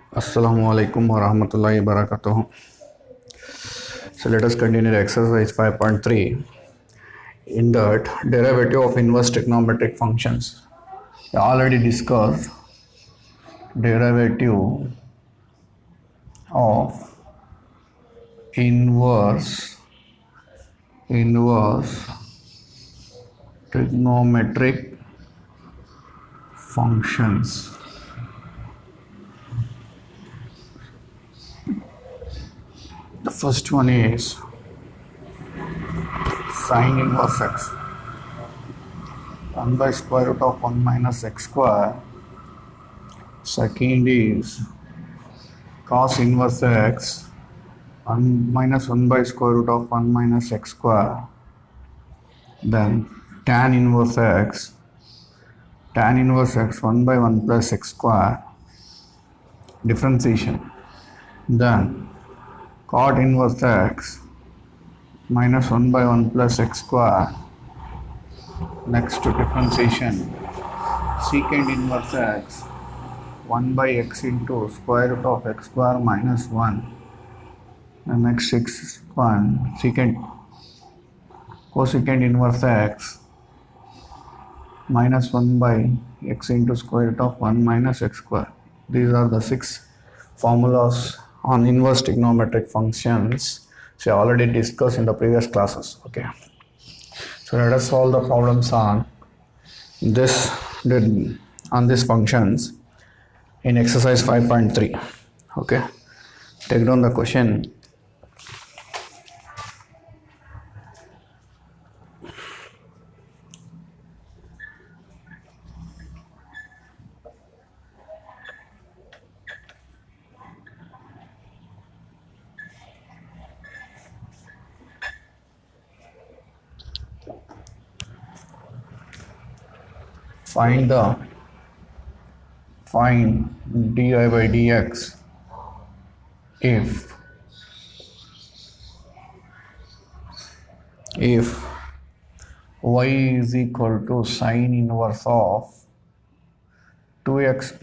Assalamualaikum warahmatullahi wabarakatuh. So let us continue exercise 5.3. In that, derivative of inverse trigonometric functions. I already discussed derivative of inverse trigonometric functions. The first one is sine inverse x, 1 by square root of 1 minus x square. Second is cos inverse x, 1 minus 1 by square root of 1 minus x square. Then tan inverse x, 1 by 1 plus x square. Differentiation. Then cot inverse x minus 1 by 1 plus x square. Next to differentiation. Secant inverse x, 1 by x into square root of x square minus 1. The next one, cosecant inverse x minus 1 by x into square root of 1 minus x square. These are the 6 formulas on inverse trigonometric functions. So I already discussed in the previous classes. Okay. So let us solve the problems on these functions in exercise 5.3. Okay. Take down the question. Find dy by dx if y is equal to sine inverse of 2x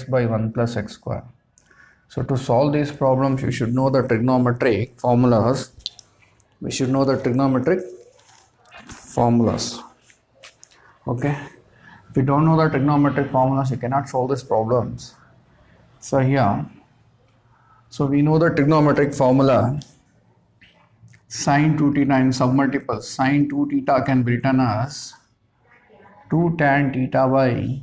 by 1 plus x square. So to solve these problems, you should know the trigonometric formulas. Okay. If you don't know the trigonometric formulas, you cannot solve these problems. So here, we know the trigonometric formula. Sine 2 theta in submultiples. Sine 2 theta can be written as 2 tan theta by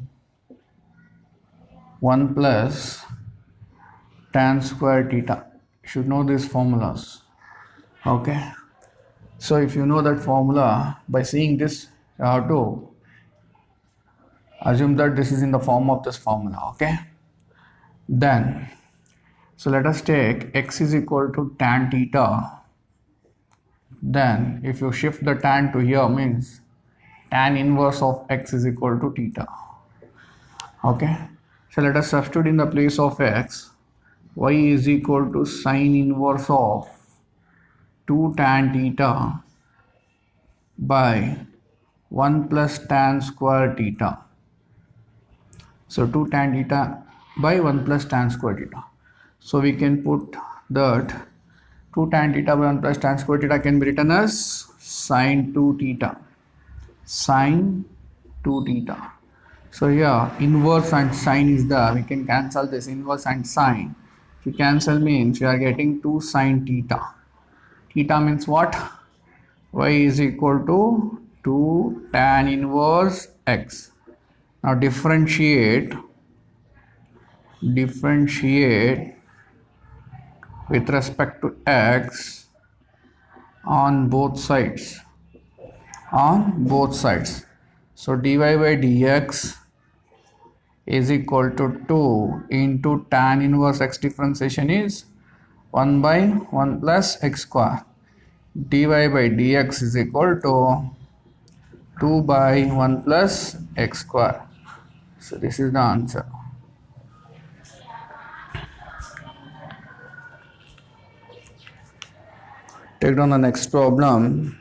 1 plus tan square theta. You should know these formulas. Okay. So if you know that formula, by seeing this, you have to assume that this is in the form of this formula. Okay. Then, so let us take x is equal to tan theta. Then if you shift the tan to here, means tan inverse of x is equal to theta. Okay. So let us substitute in the place of x. Y is equal to sine inverse of 2 tan theta by 1 plus tan square theta. So 2 tan theta by 1 plus tan square theta. So we can put that 2 tan theta by 1 plus tan square theta can be written as sine 2 theta. So here inverse and sine is there. We can cancel this inverse and sine. If you cancel means you are getting 2 sine theta. Theta means what? Y is equal to 2 tan inverse x. Now differentiate with respect to x on both sides. So dy by dx is equal to 2 into tan inverse x. Differentiation is 1 by 1 plus x square. Dy by dx is equal to 2 by 1 plus x square. So this is the answer. Take down the next problem.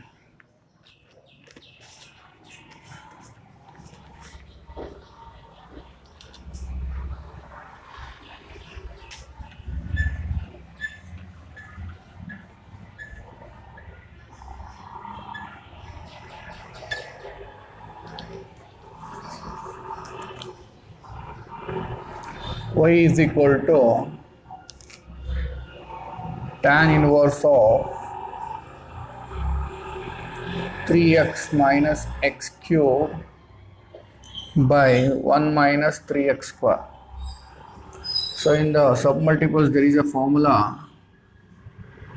y is equal to tan inverse of 3x minus x cube by 1 minus 3x square. So in the submultiples there is a formula,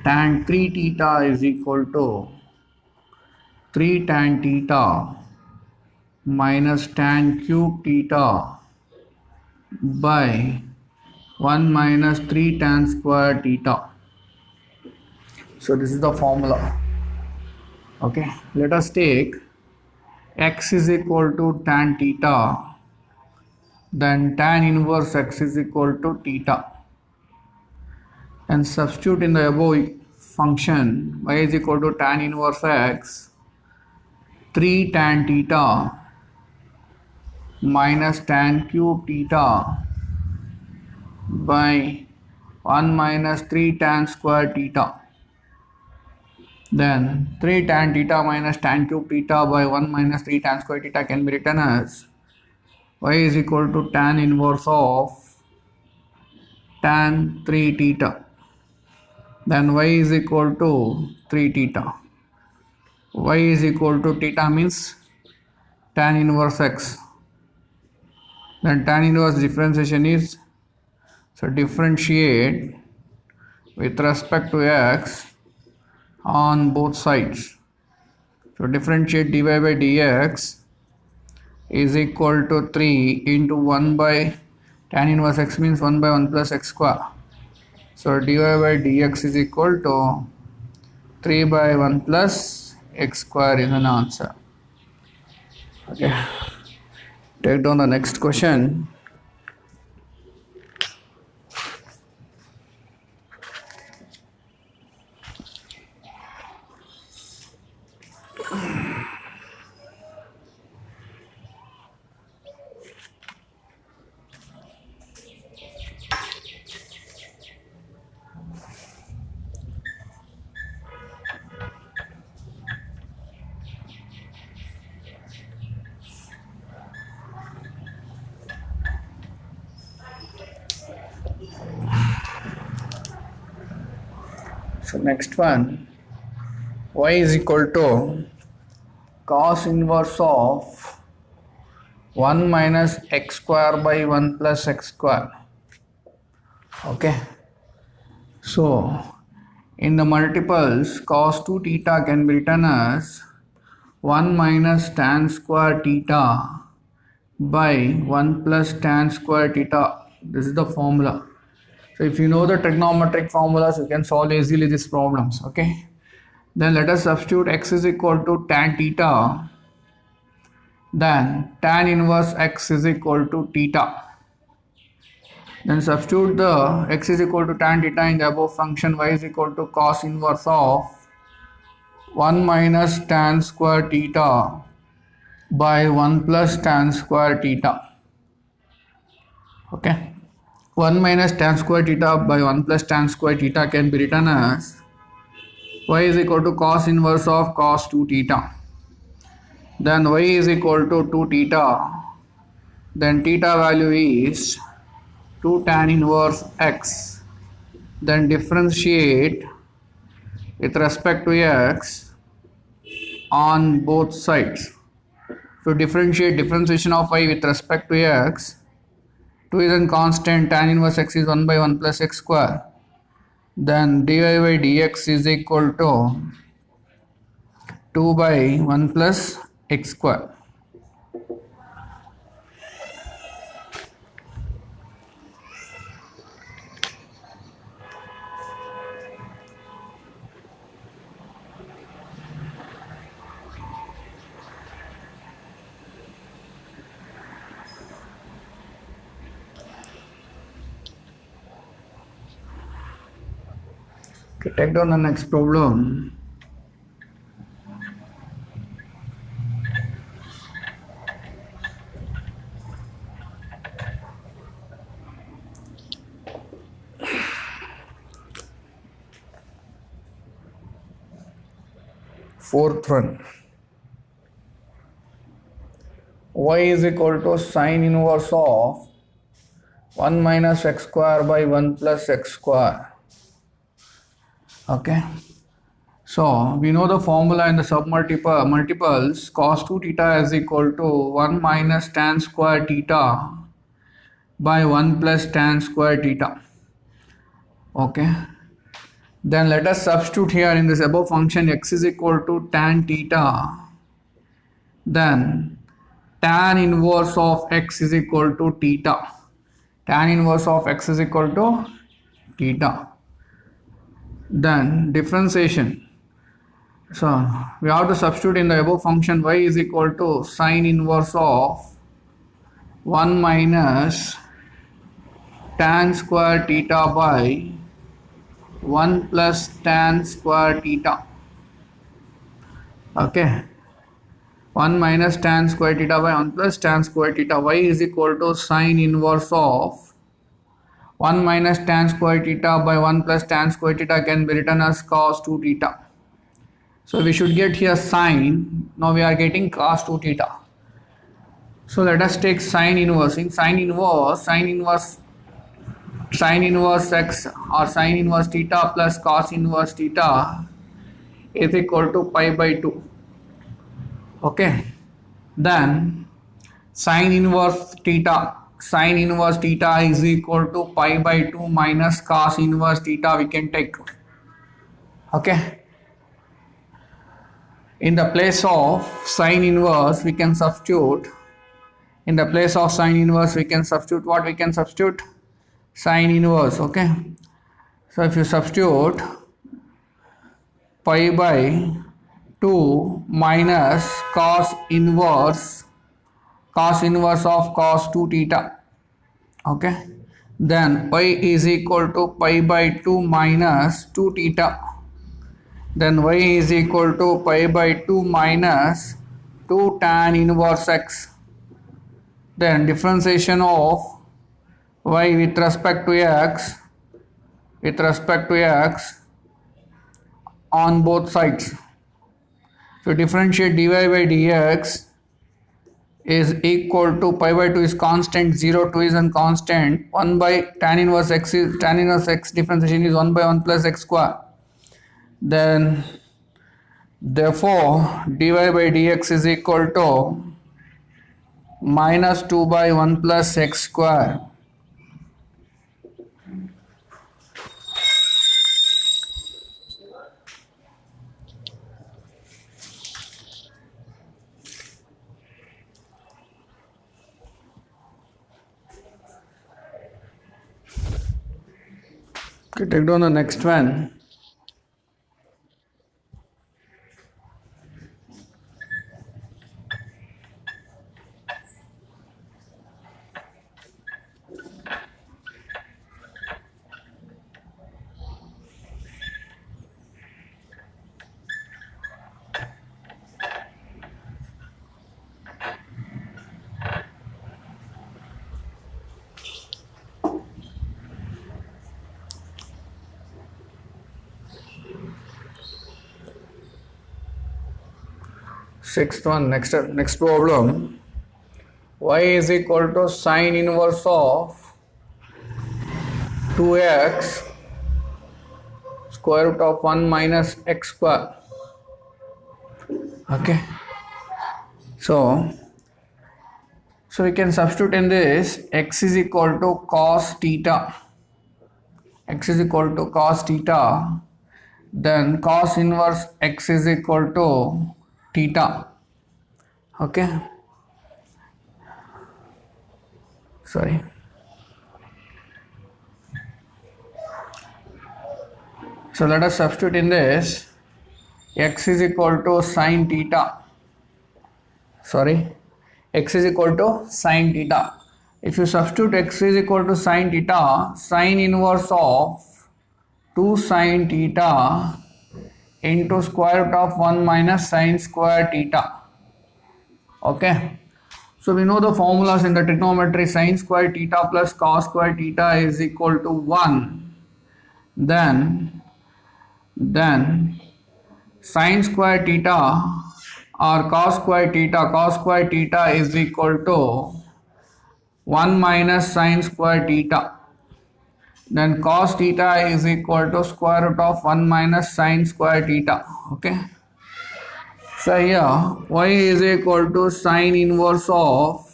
tan 3 theta is equal to 3 tan theta minus tan cube theta by 1 minus 3 tan square theta. So this is the formula. Okay, let us take x is equal to tan theta, then tan inverse x is equal to theta, and substitute in the above function y is equal to tan inverse x 3 tan theta minus tan cube theta by 1 minus 3 tan square theta. Then 3 tan theta minus tan cube theta by 1 minus 3 tan square theta can be written as y is equal to tan inverse of tan 3 theta. Then y is equal to 3 theta. Y is equal to theta means tan inverse x. Then tan inverse differentiation is, so differentiate with respect to x on both sides. So differentiate dy by dx is equal to 3 into 1 by tan inverse x means 1 by 1 plus x square. So dy by dx is equal to 3 by 1 plus x square is an answer. Okay. Take down the next question. So next one, y is equal to cos inverse of 1 minus x square by 1 plus x square. Okay. So in the multiples, cos 2 theta can be written as 1 minus tan square theta by 1 plus tan square theta. This is the formula. So if you know the trigonometric formulas, you can solve easily these problems. Okay. Then let us substitute x is equal to tan theta. Then tan inverse x is equal to theta. Then substitute the x is equal to tan theta in the above function, y is equal to cos inverse of 1 minus tan square theta by 1 plus tan square theta. Okay. 1 minus tan square theta by 1 plus tan square theta can be written as y is equal to cos inverse of cos 2 theta. Then y is equal to 2 theta. Then theta value is 2 tan inverse x. Then differentiate with respect to x on both sides. So differentiation of y with respect to x. 2 is a constant, tan inverse x is 1 by 1 plus x square. Then dy by dx is equal to 2 by 1 plus x square. Okay, take down the next problem. Fourth one, y is equal to sine inverse of 1 minus x square by 1 plus x square. Okay. So we know the formula in the multiples cos 2 theta is equal to 1 minus tan square theta by 1 plus tan square theta. Okay. Then let us substitute here in this above function x is equal to tan theta. Then tan inverse of x is equal to theta. Tan inverse of x is equal to theta. Then differentiation. So we have to substitute in the above function y is equal to sine inverse of 1 minus tan square theta by 1 plus tan square theta. Okay. 1 minus tan square theta by 1 plus tan square theta. Y is equal to sine inverse of 1 minus tan square theta by 1 plus tan square theta can be written as cos 2 theta. So we should get here sine. Now we are getting cos 2 theta. So let us take sine inverse. In sine inverse x or sine inverse theta plus cos inverse theta is equal to pi by 2. Okay. Then sine inverse theta is equal to pi by 2 minus cos inverse theta we can take. Okay. In the place of sine inverse we can substitute. In the place of sine inverse we can substitute what? We can substitute sine inverse. Okay. So if you substitute pi by 2 minus cos inverse of cos 2 theta. Okay. Then y is equal to pi by 2 minus 2 theta. Then y is equal to pi by 2 minus 2 tan inverse x. Then differentiation of y with respect to x on both sides. So differentiate dy by dx is equal to pi by 2 is constant, 0 2 is unconstant, 1 by tan inverse x differentiation is 1 by 1 plus x square. Then therefore dy by dx is equal to minus 2 by 1 plus x square. Okay, take down the next one. Sixth one, next problem. Y is equal to sine inverse of 2x square root of 1 minus x square. Okay. So we can substitute in this x is equal to cos theta. Then cos inverse x is equal to theta. Okay. Sorry. So let us substitute in this x is equal to sine theta. X is equal to sine theta. If you substitute x is equal to sine theta, sine inverse of 2 sine theta into square root of 1 minus sine square theta. Okay. So we know the formulas in the trigonometry. Sine square theta plus cos square theta is equal to 1. Then sine square theta or cos square theta is equal to 1 minus sine square theta. Then cos theta is equal to square root of 1 minus sine square theta. Okay. So here y is equal to sine inverse of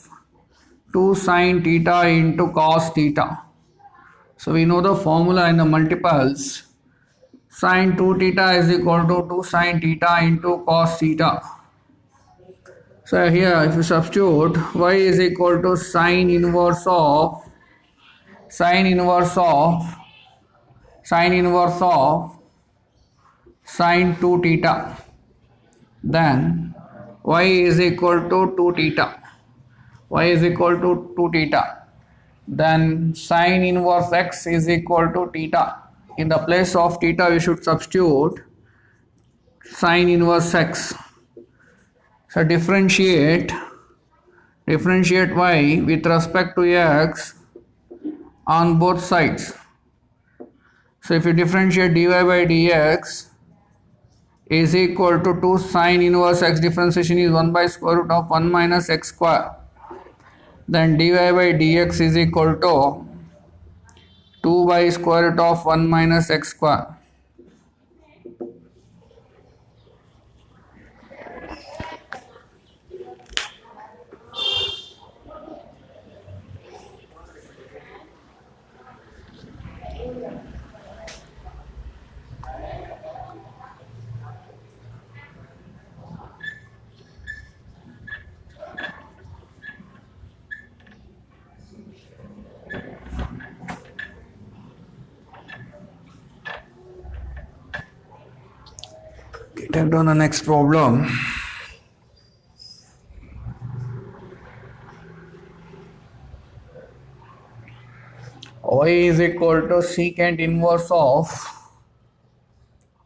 2 sine theta into cos theta. So we know the formula in the multiples. Sine 2 theta is equal to 2 sine theta into cos theta. So here if you substitute, y is equal to sine inverse of sine 2 theta, then y is equal to 2 theta, then sine inverse x is equal to theta. In the place of theta we should substitute sine inverse x. So differentiate y with respect to x on both sides. So if you differentiate dy by dx is equal to 2 sine inverse x, differentiation is 1 by square root of 1 minus x square. Then dy by dx is equal to 2 by square root of 1 minus x square. Take down the next problem. Y is equal to secant inverse of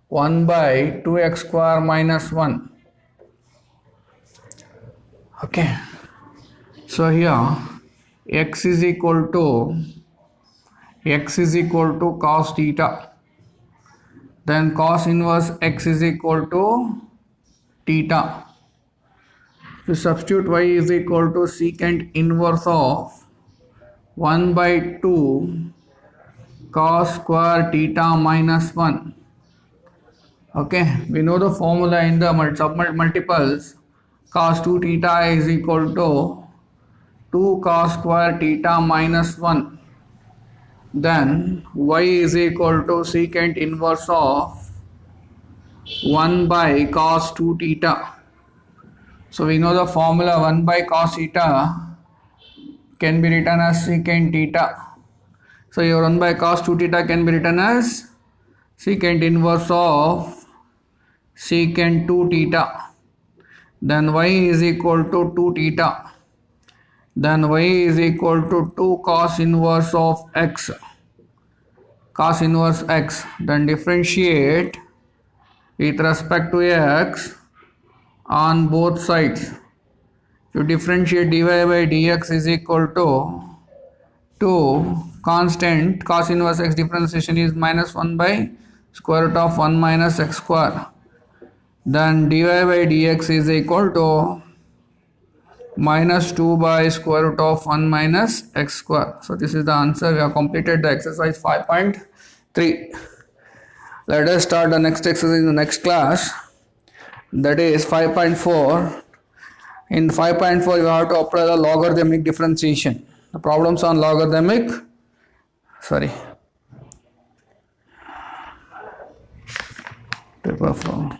1 by 2x square minus 1. Okay. So here x is equal to cos theta. Then cos inverse x is equal to theta. To substitute y is equal to secant inverse of 1 by 2 cos square theta minus 1. Okay, we know the formula in the multiples. Cos 2 theta is equal to 2 cos square theta minus 1. Then y is equal to secant inverse of 1 by cos 2 theta. So we know the formula 1 by cos theta can be written as secant theta. So your 1 by cos 2 theta can be written as secant inverse of secant 2 theta. Then y is equal to 2 theta. Then y is equal to 2 cos inverse of x. Then differentiate with respect to x on both sides. To differentiate dy by dx is equal to 2 constant cos inverse x, differentiation is minus 1 by square root of 1 minus x square. Then dy by dx is equal to minus 2 by square root of 1 minus x square. So this is the answer. We have completed the exercise 5.3. Let us start the next exercise in the next class. That is 5.4. In 5.4 you have to apply the logarithmic differentiation. The problems on logarithmic. Paper 4.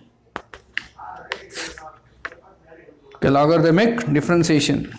Okay, logarithmic differentiation.